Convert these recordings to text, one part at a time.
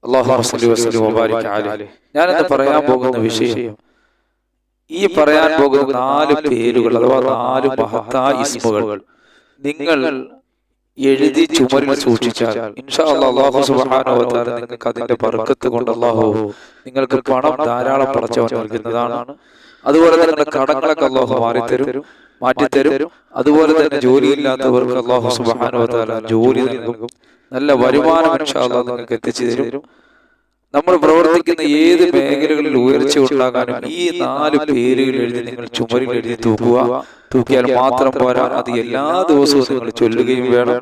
അല്ലാഹുമ്മ സ്വല്ലി വസല്ലിം വബാരിക് അലൈഹി. ഞാനിന്ന് പറയാൻ പോകുന്ന വിഷയം, ഈ പറയാൻ പോകുന്ന 4 പേരുകൾ അഥവാ 4 മഹത്തായ ഇസ്മുകൾ നിങ്ങൾ എഴുതി ചുമരിൽ സൂക്ഷിച്ചാൽ ഇൻഷാ അല്ലാഹ് അല്ലാഹു സുബ്ഹാനഹു വ തആല നിങ്ങൾക്ക് അതിന്റെ ബർക്കത്ത് കൊണ്ട് അല്ലാഹു നിങ്ങൾക്ക് പണം ധാരാളം പടച്ചവൻ നൽകുന്നതാണ്. അതുപോലെ നിങ്ങളുടെ കടങ്ങളൊക്കെ അല്ലാഹു മാറ്റിത്തരും. അതുപോലെ തന്നെ ജോലിയില്ലാത്തവർക്ക് അല്ലാഹു സുബ്ഹാനഹു വ തആല ജോലി നൽകും. നല്ല വരുമാനം ഇൻഷാ അല്ലാഹ് നിങ്ങൾക്ക് എത്തിച്ചു തരും. നമ്മൾ പ്രവർത്തിക്കുന്ന ഏത് മേഖലകളിൽ ഉയർച്ച ഉണ്ടാകാനും ഈ 4 പേരുകൾ എഴുതി നിങ്ങൾ ചുമരിൽ എഴുതി തൂക്കിയാൽ മാത്രം പോരാ, അത് എല്ലാ ദിവസവും നിങ്ങൾ ചൊല്ലുകയും വേണം.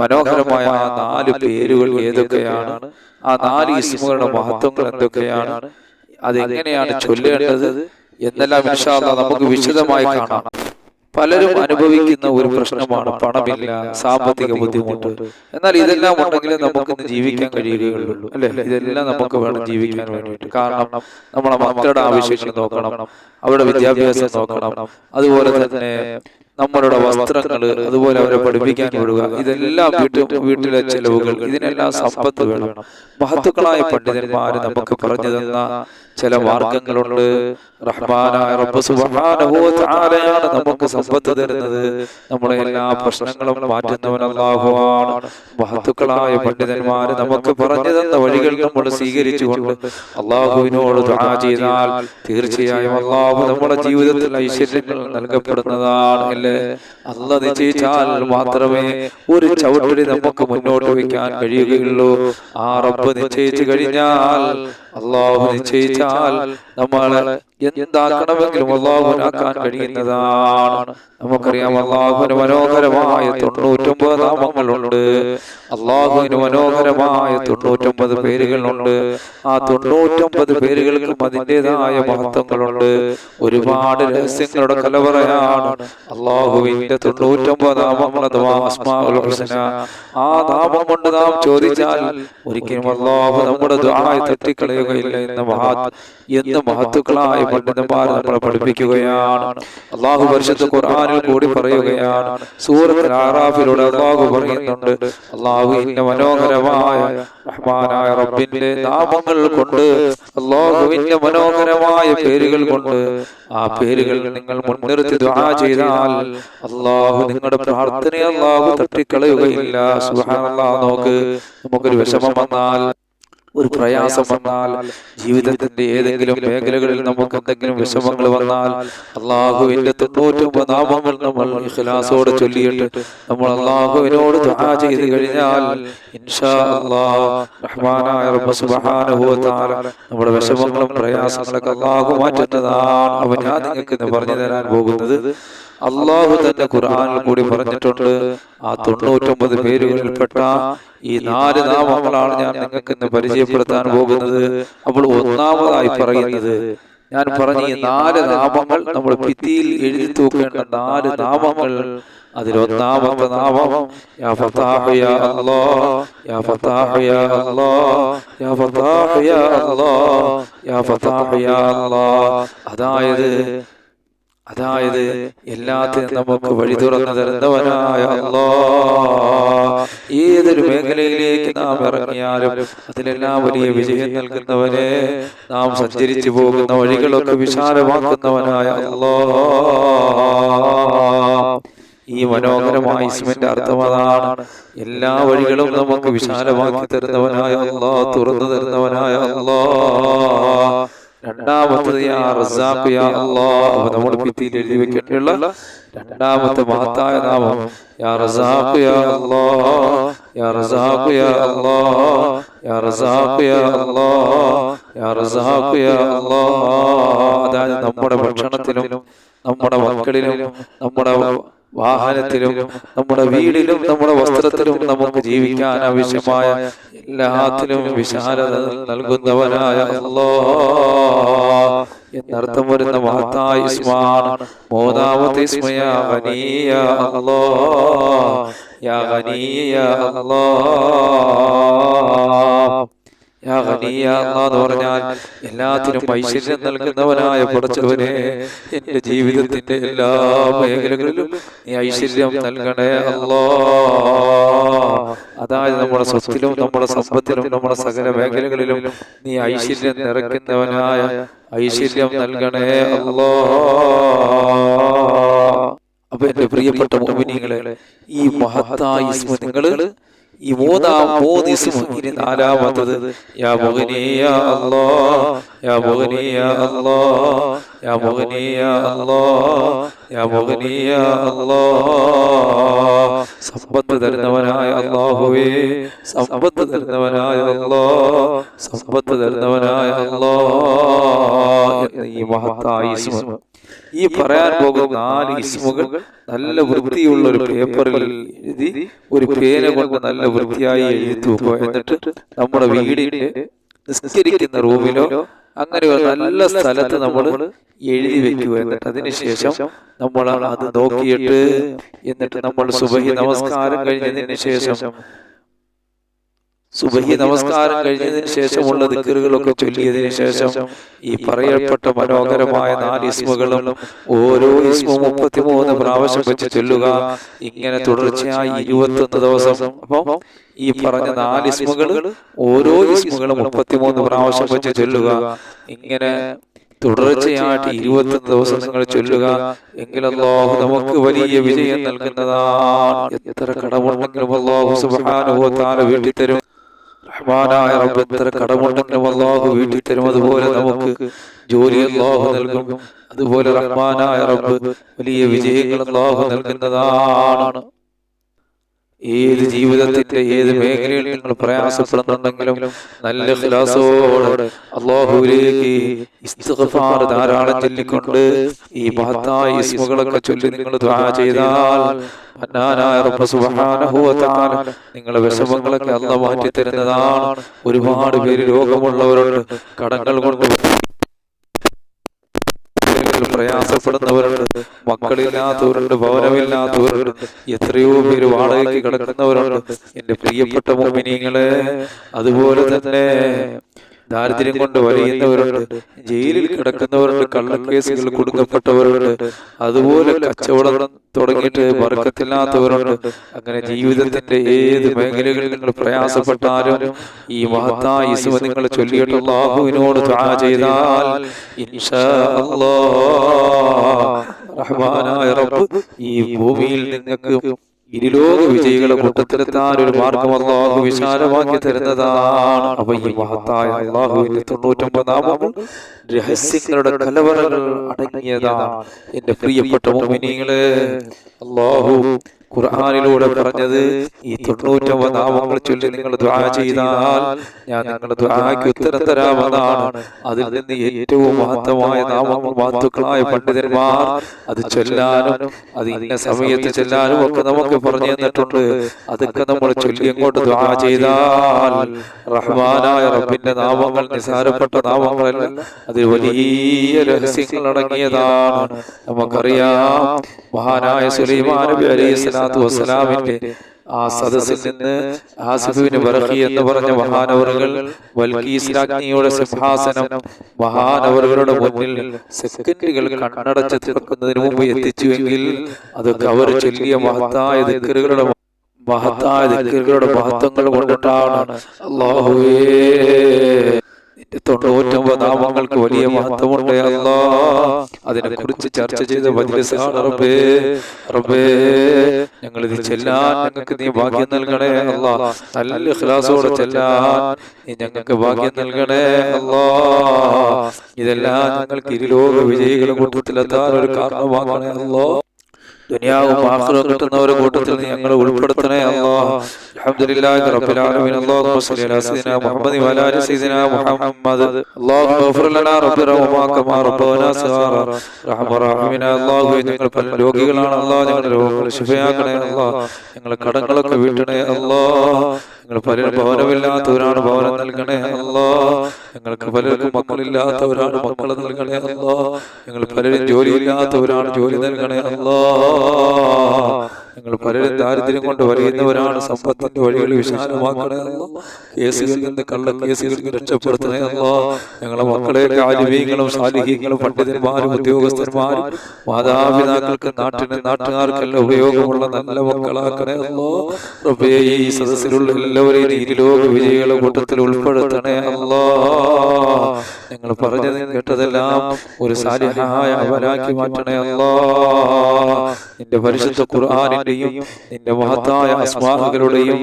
മനോഹരമായ ആ 4 പേരുകൾ ഏതൊക്കെയാണ്, ആ 4 ഇസ്മുകളുടെ മഹത്വങ്ങൾ എന്തൊക്കെയാണ്, അതെങ്ങനെയാണ് ചൊല്ലേണ്ടത് എന്നെല്ലാം ഇൻഷാ അല്ലാഹ് നമുക്ക് വിശദമായി കാണാം. പലരും അനുഭവിക്കുന്ന ഒരു പ്രശ്നമാണ് പണമില്ല, സാമ്പത്തിക ബുദ്ധിമുട്ട്. എന്നാൽ ഇതെല്ലാം ഉണ്ടെങ്കിലേ നമുക്കിന്ന് ജീവിക്കാൻ കഴിയുകയുള്ളൂ, അല്ലെ? ഇതെല്ലാം നമുക്ക് വേണം ജീവിക്കാൻ വേണ്ടിയിട്ട്. കാരണം നമ്മളെ മക്കളുടെ ആവശ്യങ്ങൾ നോക്കണം, അവരുടെ വിദ്യാഭ്യാസം നോക്കണം, അതുപോലെ തന്നെ നമ്മളുടെ വസ്ത്രങ്ങൾ, അതുപോലെ അവരെ പഠിപ്പിക്കാൻ വിടുക, ഇതെല്ലാം വീട്ടിലെ ചെലവുകൾ, ഇതിനെല്ലാം സമ്പത്ത് വേണം. മഹത്തുക്കളായ പണ്ഡിതന്മാര് നമുക്ക് പറഞ്ഞു തന്ന ചില മാർഗങ്ങളുണ്ട്. റഹ്മാനായ റബ്ബ് സുബ്ഹാനഹു വ തആലയാണ് നമുക്ക് സമ്പത്ത് തരുന്നത്. നമ്മുടെ എല്ലാ പ്രശ്നങ്ങളും മാറ്റുന്നവൻ അല്ലാഹുവാണ്. മഹത്തുക്കളായ പണ്ഡിതന്മാര് നമുക്ക് പറഞ്ഞു തന്ന വഴികൾ നമ്മൾ സ്വീകരിച്ചുകൊണ്ട് അല്ലാഹുവിനോട് ദുആ ചെയ്താൽ തീർച്ചയായും അല്ലാഹു നമ്മുടെ ജീവിതത്തിൽ ഐശ്വര്യങ്ങൾ നൽകപ്പെടുന്നതാണ്, അല്ലേ? അല്ലാഹ് നിശ്ചയിച്ചാൽ മാത്രമേ ഒരു ചവിട്ടടി നമുക്ക് മുന്നോട്ട് വയ്ക്കാൻ കഴിയുകയുള്ളൂ. ആ റബ്ബ് നിശ്ചയിച്ചു കഴിഞ്ഞാൽ, അല്ലാഹു നിശ്ചയിച്ചാൽ നമ്മളെ എന്താക്കണമെങ്കിലും അല്ലാഹുവിനാക്കാൻ കഴിയുന്നതാണ്. നമുക്കറിയാം അല്ലാഹുവിന് മനോഹരമായ 99 നാമങ്ങളുണ്ട്. അല്ലാഹുവിന് മനോഹരമായ 99 പേരുകളുണ്ട്. ആ 99 പേരുകൾക്കും അതിൻ്റെതായ മഹത്വങ്ങളുണ്ട്. ഒരുപാട് രഹസ്യങ്ങളുടെ കലവറയാണ് അല്ലാഹുവിന്റെ 99 നാമങ്ങൾ അഥവാ അസ്മാഉൽ ഹുസ്ന. ആ നാമം കൊണ്ട് നാം ചോദിച്ചാൽ ഒരിക്കലും അല്ലാഹു നമ്മുടെ ദുആ തട്ടിക്കളയുകയില്ല എന്ന് മഹത്തുക്കളായ പണ്ഡിതന്മാർ നമ്മളെ പഠിപ്പിക്കുകയാണ്. അല്ലാഹു പരിശുദ്ധ ഖുർആനിൽ കൂടി പറയുകയാണ്. സൂറത്തുൽ അറാഫിലൂടെ അല്ലാഹു പറയുന്നുണ്ട്, അല്ലാഹുവിന്റെ മനോഹരമായ റഹ്മാനായ റബ്ബിന്റെ നാമങ്ങൾ കൊണ്ട്, അല്ലാഹുവിന്റെ മനോഹരമായ പേരുകൾ കൊണ്ട്, ആ പേരുകൾ നിങ്ങൾ മുൻനിർത്തി ദുആ ചെയ്താൽ അല്ലാഹു നിങ്ങളുടെ പ്രാർത്ഥനയെ അല്ലാഹു തട്ടിക്കളയുകയില്ല. സുബ്ഹാനല്ലാഹ്. നമുക്കൊരു വിഷമം വന്നാൽ, ഒരു പ്രയാസം വന്നാൽ, ജീവിതത്തിന്റെ ഏതെങ്കിലും മേഖലകളിൽ നമുക്ക് എന്തെങ്കിലും വിഷമങ്ങൾ വന്നാൽ, അല്ലാഹുവിന്റെ 99 നാമങ്ങൾ നമ്മൾ ഇഖ്ലാസോടെ ചൊല്ലിയിട്ട് നമ്മൾ അല്ലാഹുവിനോട് ദുആ ചെയ്തു കഴിഞ്ഞാൽ ഇൻഷാ അല്ലാഹ് റഹ്മാനായ റബ്ബ് സുബ്ഹാനഹു വ തആല നമ്മുടെ വിഷമങ്ങളും പ്രയാസങ്ങളൊക്കെ അല്ലാഹു മാറ്റുന്നതാണ്. അപ്പോൾ ഞാൻ നിങ്ങൾക്ക് പറഞ്ഞു തരാൻ പോകുന്നത്, അല്ലാഹു തന്നെ ഖുർആനിൽ കൂടി പറഞ്ഞിട്ടുണ്ട്. ആ 99 പേരുകളിൽപ്പെട്ട ഈ 4 നാമങ്ങളാണ് ഞാൻ നിങ്ങൾക്ക് ഇന്ന് പരിചയപ്പെടുത്താൻ പോകുന്നത്. അപ്പോൾ ഒന്നാമതായി പറയുന്നത്, ഞാൻ പറഞ്ഞ ഈ 4 നാമങ്ങൾ നമ്മൾ ഭിത്തിയിൽ എഴുതി തൂക്കേണ്ട 4 നാമങ്ങൾ. അതിലൊന്നാമത്തെ നാമം യാ ഫത്താഹു യാ അല്ലാഹ്, യാ ഫത്താഹു യാ അല്ലാഹ്, യാ ഫത്താഹു യാ അല്ലാഹ്, യാ ഫത്താഹു യാ അല്ലാഹ്. അതായത് എല്ലാത്തിനും നമുക്ക് വഴി തുറന്നു തരുന്നവനായ അല്ലാഹ്. ഏതൊരു മേഖലയിലേക്ക് നാം ഇറങ്ങിയാലും അതിലെല്ലാം വലിയ വിജയം നൽകുന്നവനെ, നാം സഞ്ചരിച്ചു പോകുന്ന വഴികളൊക്കെ വിശാലമാക്കുന്നവനായ അല്ലാഹ്. ഈ മനോഹരമായ ഇസ്മിന്റെ അർത്ഥം അതാണ്. എല്ലാ വഴികളും നമുക്ക് വിശാലമാക്കി തരുന്നവനായ അല്ലാഹ്, തുറന്നു തരുന്നവനായ അല്ലാഹ്. രണ്ടാമത്തത് യാ റസാഖ് യാ അല്ലാഹ്. നമ്മൾ ഭിത്തിയിൽ എഴുതി വെക്കേണ്ടിയുള്ള രണ്ടാമത്തെ മഹത്തായ നാമം യാ റസാഖ് യാ അല്ലാഹ്, യാ റസാഖ് യാ അല്ലാഹ്, യാ റസാഖ് യാ അല്ലാഹ്, യാ റസാഖ് യാ അല്ലാഹ്. അതായത് നമ്മുടെ ഭക്ഷണത്തിലും, നമ്മുടെ മക്കളിലും, നമ്മുടെ വാഹനത്തിലും, നമ്മുടെ വീടിലും, നമ്മുടെ വസ്ത്രത്തിലും, നമുക്ക് ജീവിക്കാൻ ആവശ്യമായ എല്ലാത്തിലും വിശാലത നൽകുന്നവനായ അല്ലാഹ് എന്നർത്ഥം വരുന്ന മഹത്തായ ഇസ്മാണ്. മൂന്നാമത്തെ ഇസ്മ യാ ഗനി യാ അല്ലാഹ്, യാ ഗനി യാ അല്ലാഹ്. യാ ഗനി യാ അല്ലാഹ് എന്ന് പറഞ്ഞാൽ എല്ലാത്തിനും ഐശ്വര്യം നൽകുന്നവനായ പടച്ചവനെ, എന്റെ ജീവിതത്തിന്റെ എല്ലാ മേഖലകളിലും നീ ഐശ്വര്യം നൽകണേ അല്ലാഹ്. അതായത് നമ്മുടെ സ്വത്തിലും നമ്മുടെ സമ്പത്തിലും നമ്മുടെ സകല മേഖലകളിലും നീ ഐശ്വര്യം നിറയ്ക്കുന്നവനായ ഐശ്വര്യം നൽകണേ അല്ലാഹ്. അപ്പൊ എന്റെ പ്രിയപ്പെട്ട മുഅ്മിനീങ്ങളെ, ഈ മഹത്തായ ഇസ്മ നിങ്ങള് ഈ മൂന്ന് ഇസ്മ, ഇനി നാലാമത്തത് യാ മുഗ്നി യാ അല്ലാഹ്, യാ മുഗ്നി യാ അല്ലാഹ്, യാ മുഗ്നി യാ അല്ലാഹ്, യാ മുഗ്നി യാ അല്ലാഹ്. സമ്പത്ത് തരുന്നവനായ അല്ലാഹുവേ, സമ്പത്ത് തരുന്നവനായ അല്ലാഹ്, സമ്പത്ത് തരുന്നവനായ അല്ലാഹ് എന്ന ഈ മഹത്തായ ഇസ്മ, ഈ പറയാൻ പോകുന്ന 4 ഇസ്മുകൾ നല്ല വൃത്തിയുള്ള ഒരു പേപ്പറിൽ എഴുതി ഒരു പേന കൊണ്ട് നല്ല വൃത്തിയായി എഴുതി തൂക്കുക. എന്നിട്ട് നമ്മുടെ വീടിന്റെ നിസ്കരിക്കുന്ന റൂമിലോ അങ്ങനെ ഒരു നല്ല സ്ഥലത്ത് നമ്മൾ എഴുതി വെക്കുക. എന്നിട്ട് അതിനുശേഷം നമ്മൾ അത് നോക്കിയിട്ട് എന്നിട്ട് നമ്മൾ സുബഹി നമസ്കാരം കഴിഞ്ഞതിന് ശേഷമുള്ള ദിക്റുകളൊക്കെ ചൊല്ലിയതിനു ശേഷം ഈ പറയപ്പെട്ട മനോഹരമായ 4 ഇസ്മുകളും ഓരോ ഇസ്മും 33 പ്രാവശ്യം വെച്ച് ചൊല്ലുക. ഇങ്ങനെ തുടർച്ചയായി 21 ദിവസം. അപ്പം ഈ പറഞ്ഞ 4 ഇസ്മുകൾ ഓരോ ഇസ്മുകളും 33 പ്രാവശ്യം വെച്ച് ചൊല്ലുക. ഇങ്ങനെ തുടർച്ചയായിട്ട് 21 ദിവസം നിങ്ങൾ ചൊല്ലുക. എങ്കിൽ അല്ലാഹു നമുക്ക് വലിയ വിജയം നൽകുന്നതാണ്. എത്ര കടമുണ്ടെങ്കിലും അല്ലാഹു സുബ്ഹാനഹു വ തആല വീട്ടി തരും. റഹ്മാനായ റബ്ബ് എത്ര കടമുണ്ടെങ്കിലും അല്ലാഹു വീട്ടി തരും. അതുപോലെ നമുക്ക് ജോലി അല്ലാഹു നൽകും. അതുപോലെ റഹ്മാനായ റബ്ബ് വലിയ വിജയങ്ങൾ അല്ലാഹു നൽകുന്നതാണ്. ഏത് ജീവിതത്തിന്റെ ഏത് മേഖലയിൽ നിങ്ങൾ പ്രയാസപ്പെടുന്നുണ്ടെങ്കിലും നല്ല ഇഖ്ലാസോടെ അല്ലാഹുവിലേക്ക് ഇസ്തിഗ്ഫാർ ധാരാളം ചൊല്ലിക്കൊണ്ട് ഈ മഹത്തായ ഇസ്മുകളൊക്കെ ചൊല്ലി നിങ്ങൾ ദുആ ചെയ്താൽ മന്നാനായ റബ്ബ് സുബ്ഹാനഹു വ തആല നിങ്ങളുടെ വിഷമങ്ങളൊക്കെ അല്ലാഹു മാറ്റി തരുന്നതാണ്. ഒരുപാട് പേര് രോഗമുള്ളവരുണ്ട്, കടങ്ങൾ കൊണ്ട് പ്രയാസപ്പെടുന്നവരുണ്ട്, മക്കളില്ലാത്തവരുണ്ട്, ഭവനമില്ലാത്തവരുണ്ട്, എത്രയോ പേര് വാടകയ്ക്ക് കിടക്കുന്നവരുണ്ട്. എന്റെ പ്രിയപ്പെട്ട മുഅ്മിനീങ്ങളെ, അതുപോലെ തന്നെ ദാരിദ്ര്യം കൊണ്ട് വലയുന്നവരുണ്ട്, ജയിലിൽ കിടക്കുന്നവരുണ്ട്, കള്ളക്കേസുകൾ കൊടുക്കപ്പെട്ടവരുണ്ട്, അതുപോലെ കച്ചവടം തുടങ്ങിയിട്ട് ബർക്കത്തില്ലാത്തവരുണ്ട്. അങ്ങനെ ജീവിതത്തിന്റെ ഏത് മേഖലകളിൽ നിങ്ങൾ പ്രയാസപ്പെട്ടാലും ഈ മഹത്തായ ഇസ്മ നിങ്ങൾ ചൊല്ലിയിട്ട് അല്ലാഹുവിനോട് ദുആ ചെയ്താൽ ഇൻഷാ അല്ലാഹ് റഹ്മാനായ റബ്ബ് ഈ ഭൂമിയിൽ നിങ്ങൾക്ക് ഇരുലോക വിജയികളെ കൂട്ടത്തിലെത്താൻ ഒരു മാർഗം അല്ലാഹു വിശാലമാക്കി തരുന്നതാണ്. അപ്പൊ ഈ മഹത്തായ അല്ലാഹുവിന്റെ 99 നാമങ്ങൾ രഹസ്യങ്ങളുടെ കലവറകൾ അടങ്ങിയതാണ്. എന്റെ പ്രിയപ്പെട്ട മുഅ്മിനീങ്ങളെ, അല്ലാഹു ഖുർആനിലൂടെ പറഞ്ഞത് ഈ 99 നാമങ്ങൾ ചൊല്ലി നിങ്ങൾ ദുആ ചെയ്താൽ ഞാൻ നിങ്ങളുടെ ദുആയ്ക്ക് ഉത്തരം തരാമെന്നാണ്. അതിൽ നിന്ന് ഏറ്റവും മഹത്തമായ നാമങ്ങൾ മഹത്തുക്കളായ പണ്ഡിതന്മാർ അത് ചൊല്ലാനും അത് ഇന്ന സമയത്ത് ചൊല്ലാനും ഒക്കെ നമുക്ക് പറഞ്ഞു തന്നിട്ടുണ്ട്. അതൊക്കെ നമ്മൾ ചൊല്ലി അങ്ങോട്ട് ദുആ ചെയ്താൽ റഹ്മാനായ റബ്ബിന്റെ നാമങ്ങൾ നിസാരപ്പെട്ട നാമങ്ങളല്ല, അത് വലിയ രഹസ്യങ്ങൾ അടങ്ങിയതാണ്. നമുക്കറിയാം, മഹാനായ സുലൈമാൻ നബി അലൈഹി സ്വലാത്തു വസ്സലാമിന്റെ ആ സദസ്സിൽ നിന്ന് ആസിഫിന് ബർഖി എന്ന് പറഞ്ഞ മഹാനവറുകൾ ബൽഖീസ് രാജ്ഞിയുടെ സിംഹാസനം മഹാനവറുകളുടെ മുന്നിൽ സെക്കൻഡുകൾ കണ്ണടച്ച് തുറക്കുന്നതിന് മുമ്പ് എത്തിച്ചുവെങ്കിൽ അതൊക്കെ അവർ ചൊല്ലിയ മഹത്തായ ദിക്റുകളുടെ മഹത്വങ്ങൾ കൊണ്ടിട്ടാണ്. അല്ലാഹുവേ, 99 നാമങ്ങൾക്ക് വലിയ മഹത്വമുണ്ട് അല്ലാഹ്. അതിനെ കുറിച്ച് ചർച്ച ചെയ്ത മജ്ലിസാണ് റബ്ബേ. റബ്ബേ, ഞങ്ങൾ ഇത് ചെല്ലാൻ ഞങ്ങൾക്ക് നീ ഭാഗ്യം നൽകണേ അല്ലാഹ്. നല്ല ഇഖ്ലാസോടെ ചെല്ലാൻ നീ ഞങ്ങൾക്ക് ഭാഗ്യം നൽകണേ അല്ലാഹ്. ഇതെല്ലാം ഞങ്ങൾക്ക് ഇരുലോക വിജയികളുടെ കൂട്ടത്തിലെത്താൻ ഒരു കാരണമാകണേ അല്ലാഹ്. ദുനിയാവും ആഖിറവും കിട്ടുന്നവരുടെ കൂട്ടത്തിൽ ഞങ്ങളെ ഉൾപ്പെടുത്തണേ അല്ലാഹ്. അൽഹംദുലില്ലാഹി റബ്ബിൽ ആലമീൻ. അല്ലാഹുമ്മ സ്വല്ലി അലാ സയ്യിദിനാ മുഹമ്മദ് വഅലാ ആലി സയ്യിദിനാ മുഹമ്മദ്. അല്ലാഹുമ്മ ഗ്ഫിർ ലനാ റബ്ബനാ കമാ റബ്ബനാ സഗീറ. റഹ്മാൻ അല്ലാഹു, ഞങ്ങൾ പല രോഗികളാണ് അല്ലാഹ്. ഞങ്ങളുടെ രോഗങ്ങൾ ശിഫയാക്കണേ അല്ലാഹ്. ഞങ്ങളുടെ കടങ്ങളൊക്കെ വീട്ടണേ അല്ലാഹ്. ഞങ്ങൾ പലരും ഭവനമില്ലാത്തവരാണ്, ഭവനം നൽകണേ അല്ലാഹ്. ഞങ്ങൾക്ക് പലർക്കും മക്കളില്ലാത്തവരാണ്, മക്കളെ നൽകണേ അല്ലാഹ്. ഞങ്ങൾ പലരും ജോലിയില്ലാത്തവരാണ്, ജോലി നൽകണേ അല്ലാഹ്. ഞങ്ങൾ പലരും ദാരിദ്ര്യം കൊണ്ട് വലയുന്നവരാണ്. സമ്പത്തിന്റെ വഴികൾ വിശാലമാക്കണേ അല്ലാഹ്. കേസുകളിൽ നിന്ന് കള്ള കേസുകളിൽ രക്ഷപ്പെടുത്തണേ അല്ലാഹ്. ഞങ്ങളെ മക്കളെയൊക്കെ ആലിമീങ്ങളും സാലിഹീങ്ങളും പണ്ഡിതന്മാരും ഉദ്യോഗസ്ഥന്മാരും മാതാപിതാക്കൾക്ക് നാട്ടിനും നാട്ടുകാർക്കെല്ലാം ഉപയോഗമുള്ള നല്ല മക്കളാക്കണേ അല്ലാഹ്. റബ്ബേ, ഈ സദസ്സിലുള്ള എല്ലാവരെയും ഇരുലോക വിജയികളുടെ കൂട്ടത്തിൽ ഉൾപ്പെടുത്തണേ അല്ലാഹ്. ഞങ്ങൾ പറഞ്ഞതും കേട്ടതെല്ലാം ഒരു സാലിഹായ അമലാക്കി മാറ്റണേ അല്ലാഹ്. നിന്റെ പരിശുദ്ധ ഖുർആനിന്റെയും നിന്റെ മഹത്തായ അസ്മാകളുടെയും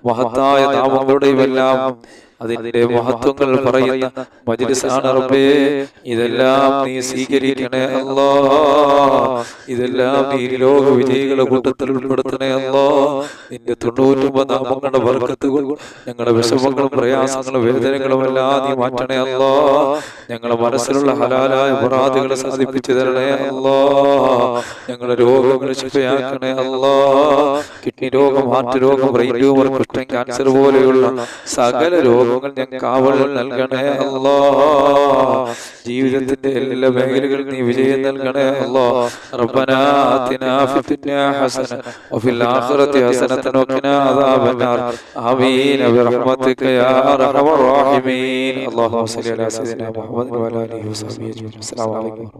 മഹത്തായ നാമങ്ങളുടെയും എല്ലാം അതിന്റെ മഹത്വങ്ങൾ പറയുന്ന മജ്ലിസാണ് റബ്ബേ. ഇതെല്ലാം നീ സ്വീകരിക്കണേ അല്ലാഹ്. ഇതെല്ലാം നീ ലോക വിജയികളുടെ കൂട്ടത്തിൽ ഉൾപ്പെടുത്തണേ അല്ലാഹ്. നിന്റെ 99 നാമങ്ങളുടെ ബർക്കത്തുകൾ ഞങ്ങളുടെ വിഷമങ്ങളും പ്രയാസങ്ങളും വേദനകളും എല്ലാം നീ മാറ്റണേ അല്ലാഹ്. ഞങ്ങളുടെ മനസ്സിലുള്ള ഹലാലായ മുറാദുകളെ സാധിപ്പിച്ചു തരണേ അല്ലാഹ്. ഞങ്ങളുടെ രോഗങ്ങൾ ശിഫയാക്കണേ അല്ലാഹ്. കിഡ്നി രോഗം, ഹാർട്ട് രോഗം, ബ്രെയിൻ ട്യൂമർ, കുഷ്ഠം, ക്യാൻസർ പോലെയുള്ള സകല രോഗങ്ങൾ ഞങ്ങൾക്ക് കാവൽ നൽകണേ അല്ലാഹ്. ജീവിതത്തിന്റെ എല്ലാ മേഖലകളിലും നീ വിജയം നൽകണേ അല്ലാഹ്. റബ്ബനാ ആതിനാ ഫിദ്ദുനിയാ ഹസന വഫിൽ ആഖിറതി ഹസനതൻ വഖിനാ അദാബന്നാർ. ആമീൻ ബിറഹ്മതിക യാ അർഹമർ റഹീമീൻ. അല്ലാഹുമ്മ സ്വല്ലി അലാ സയ്യിദിനാ മുഹമ്മദ് വഅലാ ആലിഹി വസഹ്ബിഹി അജ്മഈൻ. അസ്സലാമു അലൈക്കും.